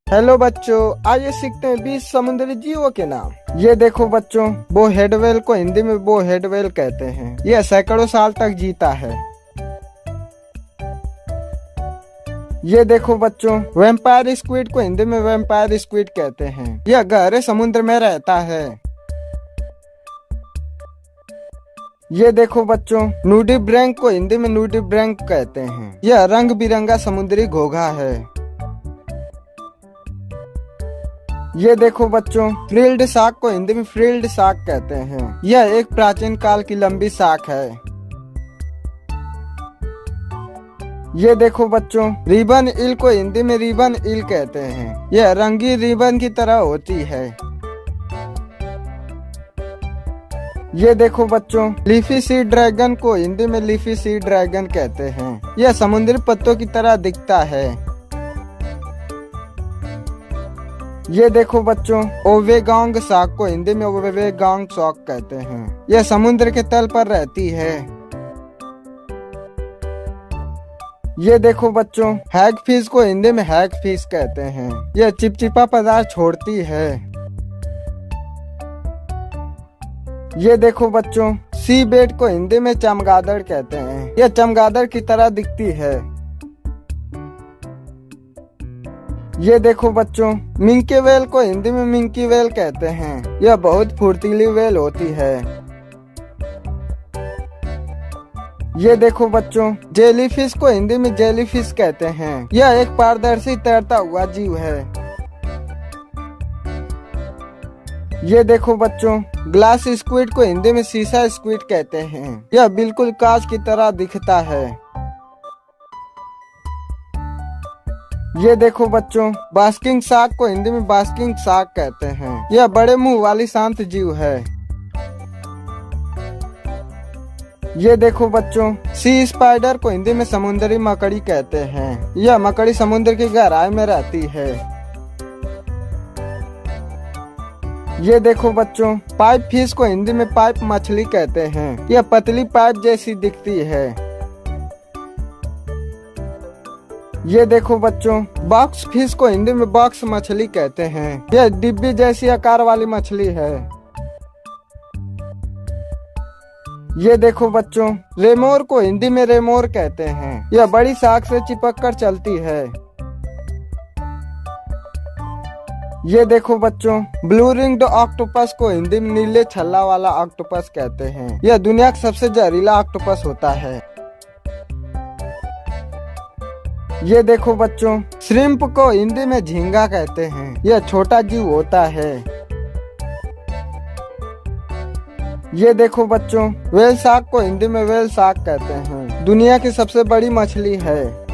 Hello बच्चों, आइए सीखते हैं 20 समुद्री जीवों के नाम। ये देखो बच्चों, वो हेड व्हेल को हिंदी में वो हेड व्हेल कहते हैं। यह सैकड़ों साल तक जीता है। ये देखो बच्चों, वैम्पायर स्क्विड को हिंदी में वैम्पायर स्क्विड कहते हैं। यह गहरे समुद्र में रहता है। ये देखो बच्चों, नूडिब्रैंक को हिंदी में नूडिब्रैंक कहते हैं। यह रंग बिरंगा समुद्री घोंघा है। ये देखो बच्चों, फ्रिल्ड शार्क को हिंदी में फ्रिल्ड शार्क कहते हैं। यह एक प्राचीन काल की लंबी शार्क है। ये देखो बच्चों, रिबन ईल को हिंदी में रिबन ईल कहते हैं। यह रंगीन रिबन की तरह होती है। ये देखो बच्चों, लीफी सी ड्रैगन को हिंदी में लीफी सी ड्रैगन कहते हैं। यह समुद्री पत्तों की तरह दिखता है। ये देखो बच्चों, ओवेगांग शार्क को हिंदी में ओवेगांग शार्क कहते हैं। यह समुद्र के तल पर रहती है। ये देखो बच्चों, हैग फिश को हिंदी में हैग फिश कहते हैं। यह चिपचिपा पदार्थ छोड़ती है। ये देखो बच्चों, सी बेट को हिंदी में चमगादड़ कहते हैं। यह चमगादड़ की तरह दिखती है। ये देखो बच्चों, मिंकी वेल को हिंदी में मिंकी वेल कहते हैं। यह बहुत फुर्तीली वेल होती है। ये देखो बच्चों, जेलीफिश को हिंदी में जेलीफिश कहते हैं। यह एक पारदर्शी तैरता हुआ जीव है। ये देखो बच्चों, ग्लास स्क्विड को हिंदी में शीशा स्क्विड कहते हैं। यह बिल्कुल कांच की तरह दिखता है। ये देखो बच्चों, बास्किंग शार्क को हिंदी में बास्किंग शार्क कहते हैं। यह बड़े मुंह वाली शांत जीव है। ये देखो बच्चों, सी स्पाइडर को हिंदी में समुद्री मकड़ी कहते हैं। यह मकड़ी समुद्र की गहराई में रहती है। ये देखो बच्चों, पाइप फिश को हिंदी में पाइप मछली कहते हैं। यह पतली पाइप जैसी दिखती है। ये देखो बच्चों, बॉक्स फिश को हिंदी में बॉक्स मछली कहते हैं। यह डिब्बी जैसी आकार वाली मछली है। ये देखो बच्चों, रेमोर को हिंदी में रेमोर कहते हैं। यह बड़ी शाख से चिपक कर चलती है। ये देखो बच्चों, ब्लू रिंग्ड ऑक्टोपस को हिंदी में नीले छल्ला वाला ऑक्टोपस कहते हैं। यह दुनिया का सबसे जहरीला ऑक्टोपस होता है। ये देखो बच्चों, श्रिम्प को हिंदी में झींगा कहते हैं। यह छोटा जीव होता है। ये देखो बच्चों, व्हेल शार्क को हिंदी में व्हेल शार्क कहते हैं। दुनिया की सबसे बड़ी मछली है।